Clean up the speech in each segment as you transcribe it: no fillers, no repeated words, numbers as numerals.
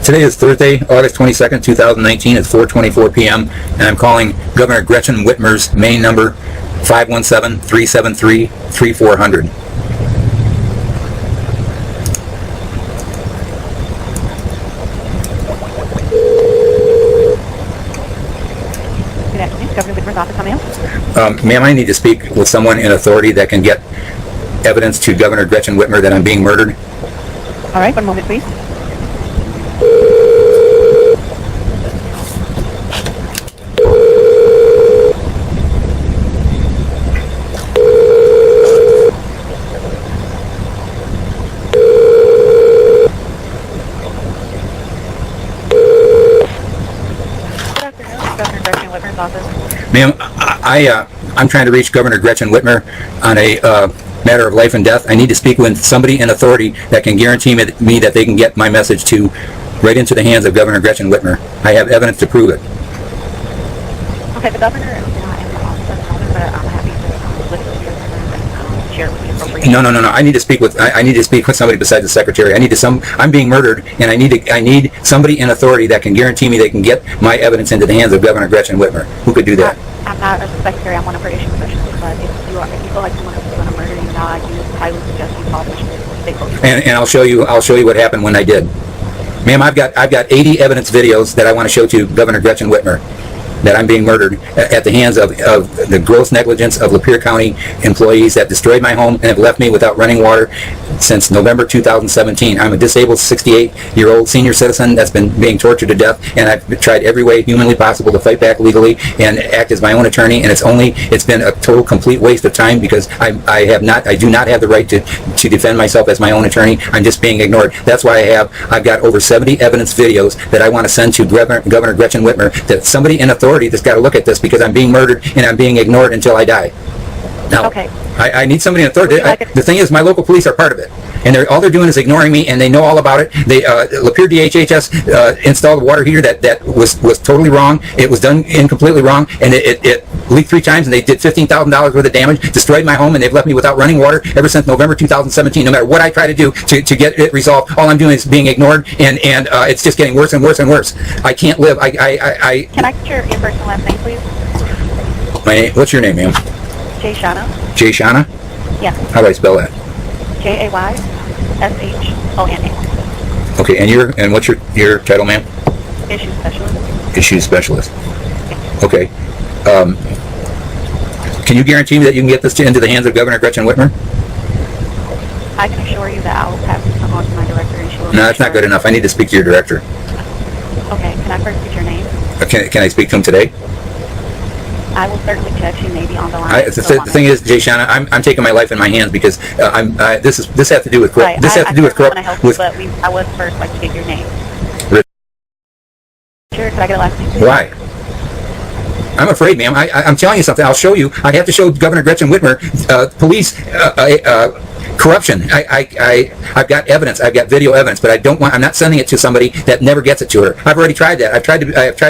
Today is Thursday, August 22nd, 2019. It's 4:24 p.m. and I'm calling Governor Gretchen Whitmer's main number 517-373-3400. Good afternoon, Governor Whitmer's office. How may I help? Ma'am, I need to speak with someone in authority that can get evidence to Governor Gretchen Whitmer that I'm being murdered. All right, one moment, please. Ma'am, I'm trying to reach Governor Gretchen Whitmer on a matter of life and death. I need to speak with somebody in authority that can guarantee me that they can get my message to right into the hands of Governor Gretchen Whitmer. I have evidence to prove it. Okay, the governor is not in the office at the moment, but I'm happy to listen to your concerns and share with the appropriate. No. I need to speak with somebody besides the secretary. I'm being murdered, and I need somebody in authority that can guarantee me they can get my evidence into the hands of Governor Gretchen Whitmer. Who could do that? I'm not a secretary. I'm one of her issue specialists. But if you feel like someone else is going to murder you now, I do highly suggest you call the state police. And I'll show you what happened when I did. Ma'am, I've got 80 evidence videos that I want to show to Governor Gretchen Whitmer that I'm being murdered at the hands of the gross negligence of Lapeer County employees that destroyed my home and have left me without running water since November 2017. I'm a disabled 68-year-old senior citizen that's been being tortured to death, and I've tried every way humanly possible to fight back legally and act as my own attorney, and it's been a total complete waste of time because I do not have the right to defend myself as my own attorney. I'm just being ignored. That's why I've got over 70 evidence videos that I want to send to Governor Gretchen Whitmer, that somebody in authority that's got to look at this, because I'm being murdered and I'm being ignored until I die. Now, okay. I need somebody in authority. The thing is, my local police are part of it, and all they're doing is ignoring me, and they know all about it. Lapeer DHHS installed a water heater that was totally wrong. It was done incompletely wrong, and it leaked 3 times, and they did $15,000 worth of damage, destroyed my home, and they've left me without running water ever since November 2017. No matter what I try to do to get it resolved, all I'm doing is being ignored, and it's just getting worse and worse and worse. I can't live. Can I get your first and last name, please? My name. What's your name, ma'am? Jayshana. Jayshana? Yes. How do I spell that? Jayshona. Okay, and what's your title, ma'am? Issue specialist. Issue specialist. Okay. Can you guarantee me that you can get this into the hands of Governor Gretchen Whitmer? I can assure you that I'll pass this on to my director, and she will. No, that's not good enough. I need to speak to your director. Okay. Can I first get your name? Can I speak to him today? I will certainly check. She may be on the line. The thing is, Jayshana, I'm taking my life in my hands because this has to do with corrupt. This has to do with corrupt. I would first like to get your name. Sure. Could I get a last name? Why? I'm afraid, ma'am. I'm telling you something. I'll show you. I have to show Governor Gretchen Whitmer police corruption. I've got evidence. I've got video evidence, but I'm not sending it to somebody that never gets it to her. I've already tried that. I've tried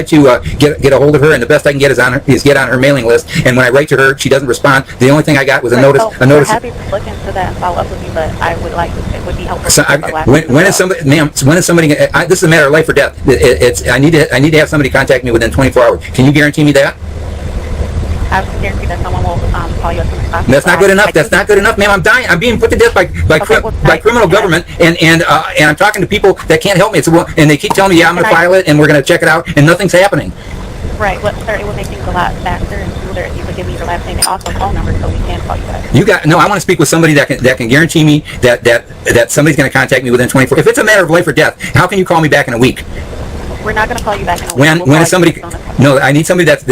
to get a hold of her, and the best I can get is get on her mailing list. And when I write to her, she doesn't respond. The only thing I got was a notice. We're happy to look into that and follow up with you, but I would like it would be helpful. So when is somebody, ma'am? When is somebody? This is a matter of life or death. I need to have somebody contact me within 24 hours. Can you guarantee me that? I can guarantee that someone will call you as soon as possible. That's not good enough. That's not good enough, ma'am. I'm dying. I'm being put to death by criminal government, and I'm talking to people that can't help me. And they keep telling me, yeah, I'm going to file it, and we're going to check it out, and nothing's happening. Right. Well, sir, it would make things a lot faster and smoother if you could give me your last name and also phone number so we can call you back. I want to speak with somebody that can guarantee me that somebody's going to contact me within 24. If it's a matter of life or death, how can you call me back in a week? We're not going to call you back in a week. When is somebody? No, I need somebody that.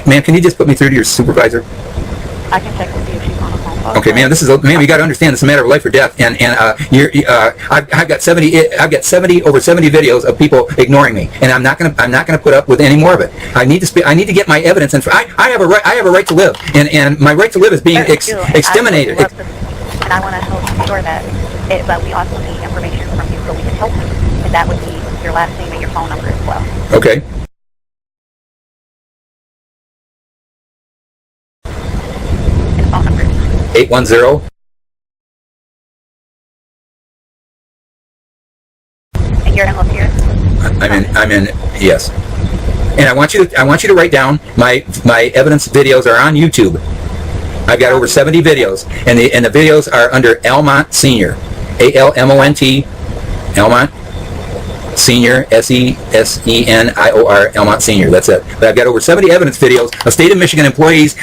Ma'am, can you just put me through to your supervisor? I can check with you if she's on the phone call. Okay, ma'am. Ma'am, you got to understand, this is a matter of life or death. And I've got 70 over 70 videos of people ignoring me, and I'm not going to put up with any more of it. I need to get my evidence, and I have a right to live, and my right to live is being exterminated. And I want to help ensure that, but we also need information from you so we can help you, and that would be your last name and your phone number as well. Okay. And phone number. 810. And you're in Lapeer? I'm in, yes. And I want you to write down my evidence videos are on YouTube. I've got over 70 videos, and the videos are under Almont Senior, ALMONT, Almont Senior, SESENIOR, Almont Senior. That's it. But I've got over 70 evidence videos of state of Michigan employees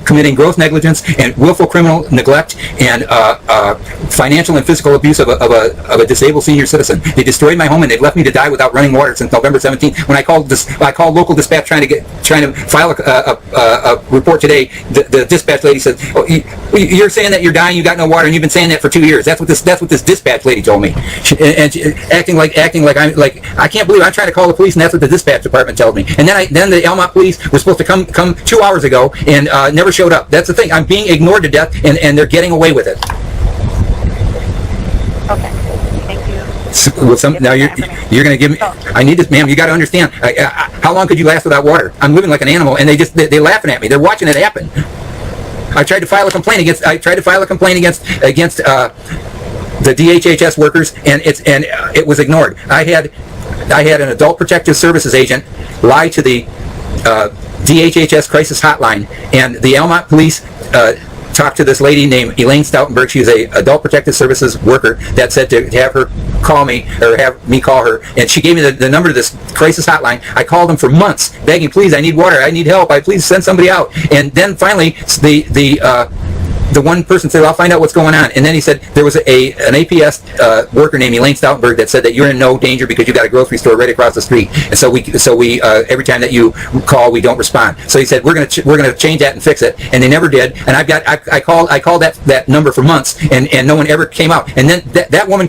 committing gross negligence and willful criminal neglect and financial and physical abuse of a disabled senior citizen. They destroyed my home and they've left me to die without running water since November 17th. When I called local dispatch trying to file a report today. The dispatch lady said, "Oh, you're saying that you're dying, you got no water, and you've been saying that for 2 years." That's what this dispatch lady told me, and she, acting like I can't believe I'm trying to call the police, and that's what the dispatch department told me. And then the Almont police were supposed to come 2 hours ago and never showed up. That's the thing. I'm being ignored to death, and they're getting away with it. Okay. Thank you. So, now you're going to give me. I need this, ma'am. You got to understand. How long could you last without water? I'm living like an animal, and they're laughing at me. They're watching it happen. I tried to file a complaint against the DHHS workers, and it was ignored. I had an Adult Protective Services agent lie to the DHHS crisis hotline, and the Almont police talked to this lady named ELAINE Stoutenburg. She's a Adult Protective Services worker that said to have her call me, or have me call her, and she gave me the number to this crisis hotline. I called them for months begging, "Please, I need water, I need help, please send somebody out." And then finally the one person said, "I'll find out what's going on." And then he said there was an APS worker named ELAINE Stoutenburg that said that you're in no danger because you got a grocery store right across the street. And so we every time that you call, we don't respond. So he said we're gonna change that and fix it. And they never did. And I called that number for months, and no one ever came out. And then that woman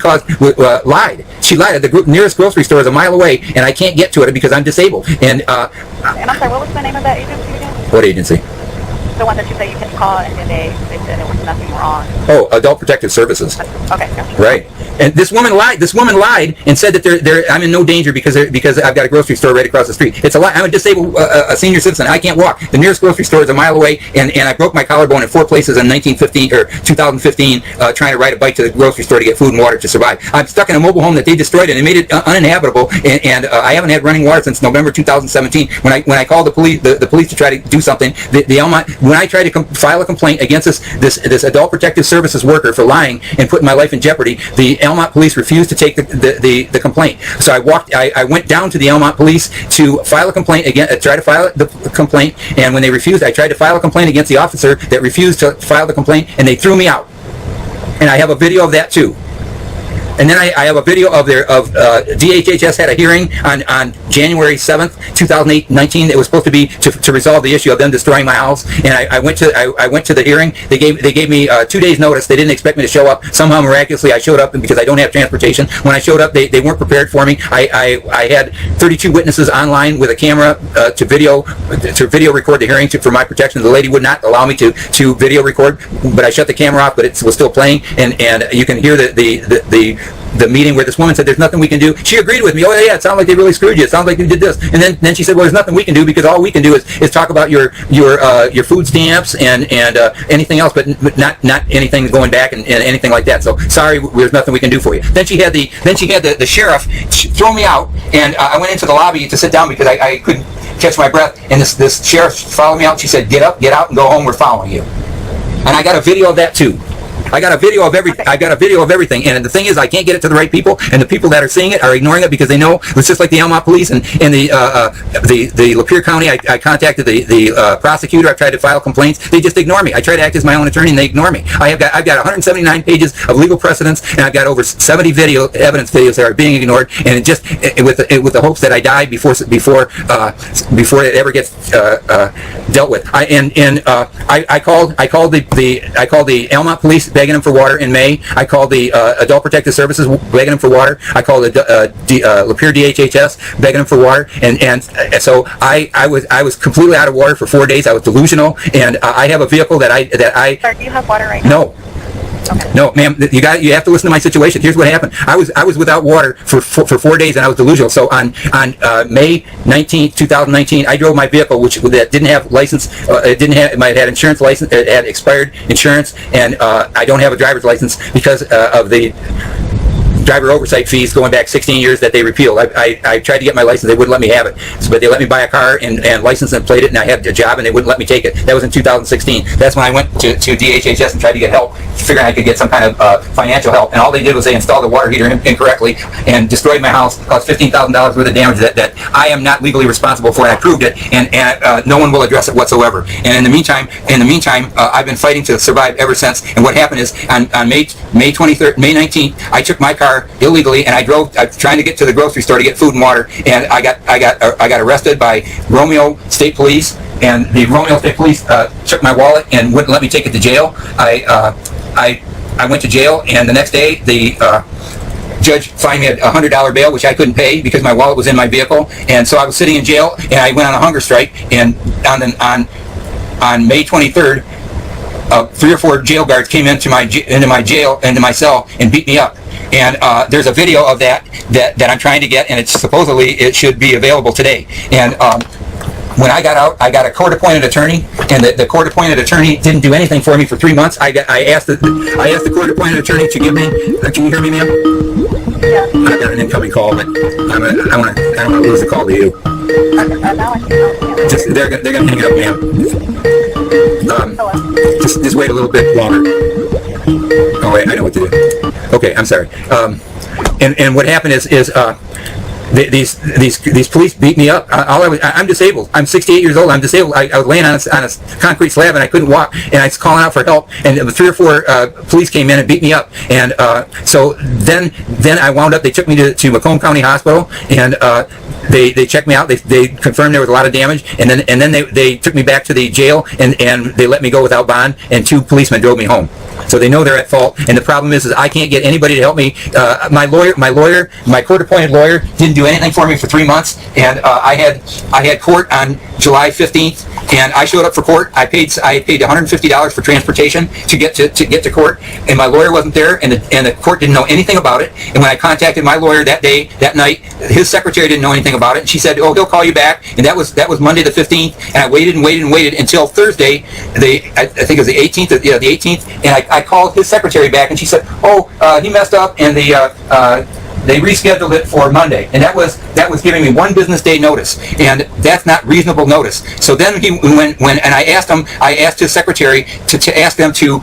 lied. She lied. The nearest grocery store is a mile away, and I can't get to it because I'm disabled. And I'm sorry, what was the name of that agency again? What agency? The one that you say you can call, and then they said there was nothing wrong. Oh, Adult Protective Services. Okay. Gotcha. Right. And this woman lied. This woman lied and said that I'm in no danger because I've got a grocery store right across the street. It's a lie. I'm a disabled a senior citizen. I can't walk. The nearest grocery store is a mile away, and I broke my collarbone in 4 places in 2015 trying to ride a bike to the grocery store to get food and water to survive. I'm stuck in a mobile home that they destroyed and they made it uninhabitable, and I haven't had running water since November 2017. When I called the police to try to do something, when I tried to file a complaint against this Adult Protective Services worker for lying and putting my life in jeopardy, the Almont police refused to take the complaint. So I went down to the Almont police to file a complaint try to file the complaint, and when they refused, I tried to file a complaint against the officer that refused to file the complaint, and they threw me out. And I have a video of that too. And then I have a video of DHHS had a hearing on January 7th, 2019. It was supposed to be to resolve the issue of them destroying my house. And I went to the hearing. They gave me 2 days notice. They didn't expect me to show up. Somehow miraculously I showed up, because I don't have transportation. When I showed up, they weren't prepared for me. I had 32 witnesses online with a camera to video record the hearing for my protection. The lady would not allow me to video record, but I shut the camera off, but it was still playing, and you can hear the meeting where this woman said there's nothing we can do. She agreed with me. "Oh yeah, it sounds like they really screwed you. It sounds like you did this." And then she said, "Well, there's nothing we can do, because all we can do is talk about your food stamps and anything else, but not anything going back and anything like that. So sorry, there's nothing we can do for you." Then she had the sheriff throw me out, and I went into the lobby to sit down because I couldn't catch my breath. And this sheriff followed me out. She said, get out, and go home. We're following you." And I got a video of that too. I got a video of everything. And the thing is, I can't get it to the right people, and the people that are seeing it are ignoring it because they know it's just like the Almont police and the Lapeer County. I contacted the prosecutor. I tried to file complaints. They just ignore me. I try to act as my own attorney, and they ignore me. I've got 179 pages of legal precedents, and I've got over 70 evidence videos that are being ignored, and it just with the hopes that I die before it ever gets dealt with. I called the Almont police begging them for water in May. I called the Adult Protective Services begging them for water. I called the Lapeer DHHS begging them for water, and so I was completely out of water for 4 days. I was delusional, and I have a vehicle that I. Sir, do you have water right now? No. Okay. No, ma'am. You have to listen to my situation. Here's what happened. I was without water for 4 days, and I was delusional. So on May 19th, 2019, I drove my vehicle, that didn't have license. It had insurance license. It had expired insurance, and I don't have a driver's license because of the driver oversight fees going back 16 years that they repealed. I tried to get my license, they wouldn't let me have it, but they let me buy a car and license and plate it, and I had a job, and they wouldn't let me take it. That was in 2016. That's when I went to DHHS and tried to get help, figuring I could get some kind of financial help, and all they did was they installed the water heater incorrectly and destroyed my house, caused $15,000 worth of damage that I am not legally responsible for, and I proved it, and no one will address it whatsoever. And in the meantime, I've been fighting to survive ever since. And what happened is on May 19th, I took my car illegally, and I was trying to get to the grocery store to get food and water, and I got arrested by Romeo State Police, and the Romeo State Police took my wallet and wouldn't let me take it to jail. I went to jail, and the next day the judge fined me a $100 bail, which I couldn't pay because my wallet was in my vehicle, and so I was sitting in jail, and I went on a hunger strike. And on May 23rd, 3 or 4 jail guards came into my cell and beat me up. And there's a video of that I'm trying to get, and it's supposedly it should be available today. And when I got out, I got a court-appointed attorney, and the court-appointed attorney didn't do anything for me for 3 months. I asked the court-appointed attorney to give me. Can you hear me, ma'am? Yeah. I got an incoming call, but I don't want to lose the call to you. They're gonna hang it up, ma'am. Just wait a little bit longer. Oh wait, I know what to do. Okay, I'm sorry. And what happened is these police beat me up. I'm disabled. I'm 68 years old. I'm disabled. I was laying on a concrete slab, and I couldn't walk, and I was calling out for help, and 3 or 4 police came in and beat me up. And so then I wound up, they took me to Macomb County Hospital, and they checked me out. They confirmed there was a lot of damage, and then they took me back to the jail, and they let me go without bond, and 2 policemen drove me home. So they know they're at fault, and the problem is I can't get anybody to help me. My court-appointed lawyer didn't do anything for me for 3 months, and I had court on July 15th, and I showed up for court. I paid $150 for transportation to get to court, and my lawyer wasn't there, and the court didn't know anything about it. And when I contacted my lawyer that night, his secretary didn't know anything about it, and she said, "Oh, he'll call you back." And that was Monday the 15th, and I waited until Thursday. I think it was the 18th. The 18th, and I called his secretary back, and she said, "Oh, he messed up, and they rescheduled it for Monday," and that was giving me 1 business day notice, and that's not reasonable notice. So then I asked his secretary to ask them to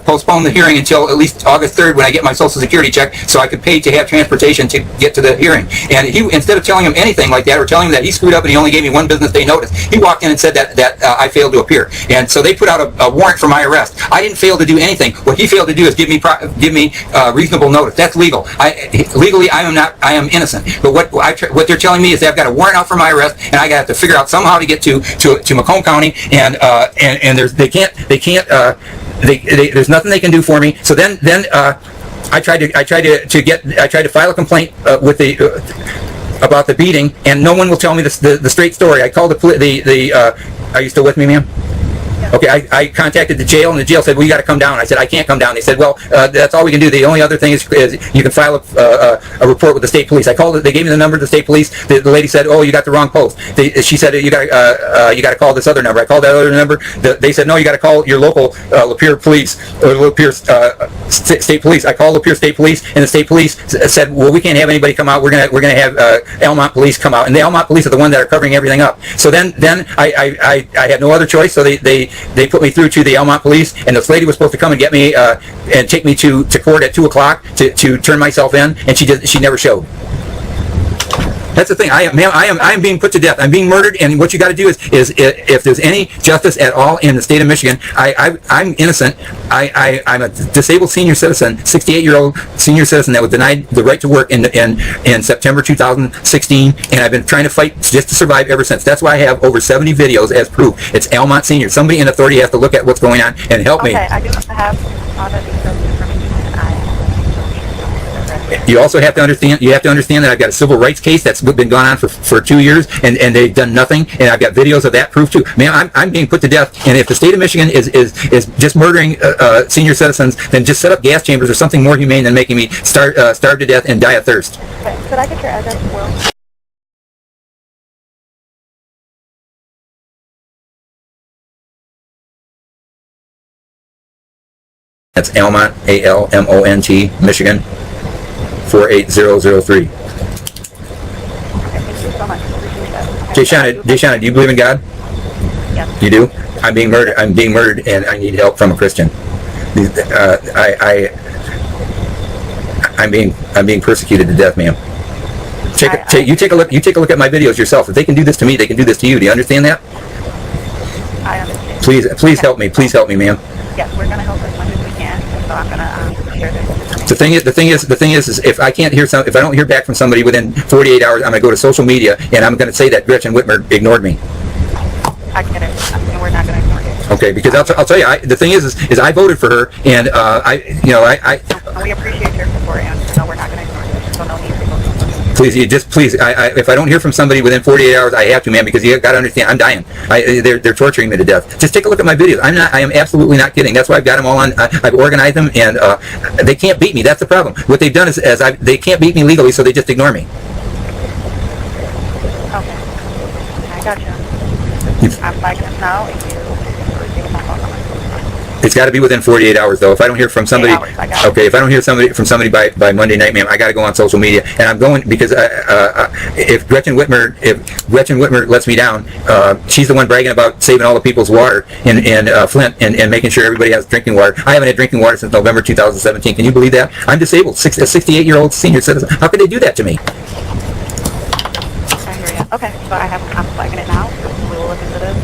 postpone the hearing until at least August 3rd, when I get my Social Security check, so I could pay to have transportation to get to the hearing. And he, instead of telling him anything like that, or telling him that he screwed up and he only gave me 1 business day notice, he walked in and said that I failed to appear. And so they put out a warrant for my arrest. I didn't fail to do anything. What he failed to do is give me reasonable notice. That's legal. Legally, I am innocent. But what they're telling me is that I've got a warrant out for my arrest, and I got to figure out somehow to get to Macomb County, and there's nothing they can do for me. So then I tried to file a complaint about the beating, and no one will tell me the straight story. I called are you still with me, ma'am? Okay, I contacted the jail, and the jail said, "Well, you got to come down." I said, "I can't come down." They said, "Well, that's all we can do. The only other thing is you can file a report with the state police." I called it. They gave me the number of the state police. The lady said, "Oh, you got the wrong post." She said, "You got to call this other number." I called that other number. They said, "No, you got to call your local Lapeer police or Lapeer state police." I called Lapeer State Police, and the state police said, "Well, we can't have anybody come out. We're gonna have Almont police come out," and the Almont police are the one that are covering everything up. So then I had no other choice. So they put me through to the Almont police, and this lady was supposed to come and get me and take me to court at 2 o'clock to turn myself in, and she never showed. That's the thing. I am being put to death. I'm being murdered, and what you got to do is if there's any justice at all in the state of Michigan, I'm innocent. I'm a disabled senior citizen, 68-year-old senior citizen that was denied the right to work in September 2016, and I've been trying to fight just to survive ever since. That's why I have over 70 videos as proof. It's Almont Senior. Somebody in authority has to look at what's going on and help me. Okay, I do have all the details information, and You also have to understand. You have to understand that I've got a civil rights case that's been going on for 2 years, and they've done nothing. And I've got videos of that proof too. Man, I'm being put to death. And if the state of Michigan is just murdering senior citizens, then just set up gas chambers or something more humane than making me starve to death and die of thirst. Okay, could I get your address, Will? That's Almont, Almont, Michigan, 48003. Okay, thank you so much. Appreciate that. Jayshana, do you believe in God? Yes. You do? I'm being murdered, and I need help from a Christian. I'm being persecuted to death, ma'am. You take a look at my videos yourself. If they can do this to me, they can do this to you. Do you understand that? I understand. Please help me. Please help me, ma'am. Yes, we're gonna help as much as we can. So I'm gonna share this information. The thing is if I don't hear back from somebody within 48 hours, I'm gonna go to social media and I'm gonna say that Gretchen Whitmer ignored me. I get it. We're not gonna ignore you. Okay, because I'll tell you, the thing is I voted for her, and We appreciate your support, and no, we're not gonna ignore you. So no need to go. please, if I don't hear from somebody within 48 hours, I have to, man, because you got to understand, I'm dying. They're torturing me to death. Just take a look at my videos. I am absolutely not kidding. That's why I've got them all on. I've organized them, and they can't beat me. That's the problem. What they've done is they can't beat me legally, so they just ignore me. Okay. I got you. I'm flagging this now, and you receive a phone call from us. It's got to be within 48 hours, though. If I don't hear from somebody, 8 hours, I got it. okay. If I don't hear from somebody by Monday night, ma'am, I got to go on social media, and I'm going because if Gretchen Whitmer lets me down, she's the one bragging about saving all the people's water in Flint and making sure everybody has drinking water. I haven't had drinking water since November 2017. Can you believe that? I'm disabled, a 68-year-old senior citizen. How could they do that to me? I hear you. Okay, so I'm flagging it now. We will look into this.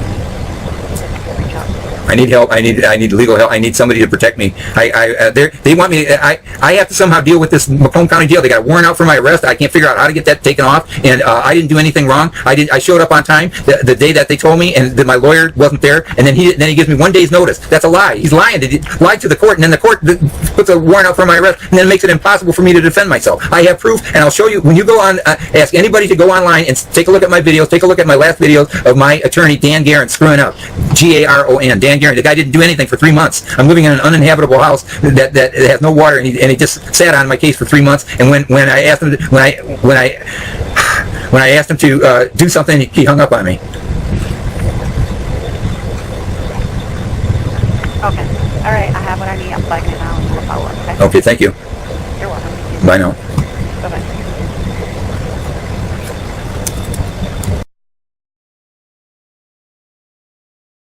Reach out. I need help. I need legal help. I need somebody to protect me. They want me. I have to somehow deal with this Macomb County Jail. They got a warrant out for my arrest. I can't figure out how to get that taken off. And I didn't do anything wrong. I showed up on time the day that they told me, and that my lawyer wasn't there. And then he gives me 1 day's notice. That's a lie. He's lying. He lied to the court, and then the court puts a warrant out for my arrest, and then makes it impossible for me to defend myself. I have proof, and I'll show you when you go on. Ask anybody to go online and take a look at my videos. Take a look at my last videos of my attorney Dan Garon screwing up. GARON. Dan Garon. The guy didn't do anything for 3 months. I'm living in an uninhabitable house that has no water, and he just sat on my case for 3 months. And when I asked him when I asked him to do something, he hung up on me. Okay. All right. I have what I need. I'm flagging it now, and we'll follow up. Okay. Okay, thank you. You're welcome. Bye now.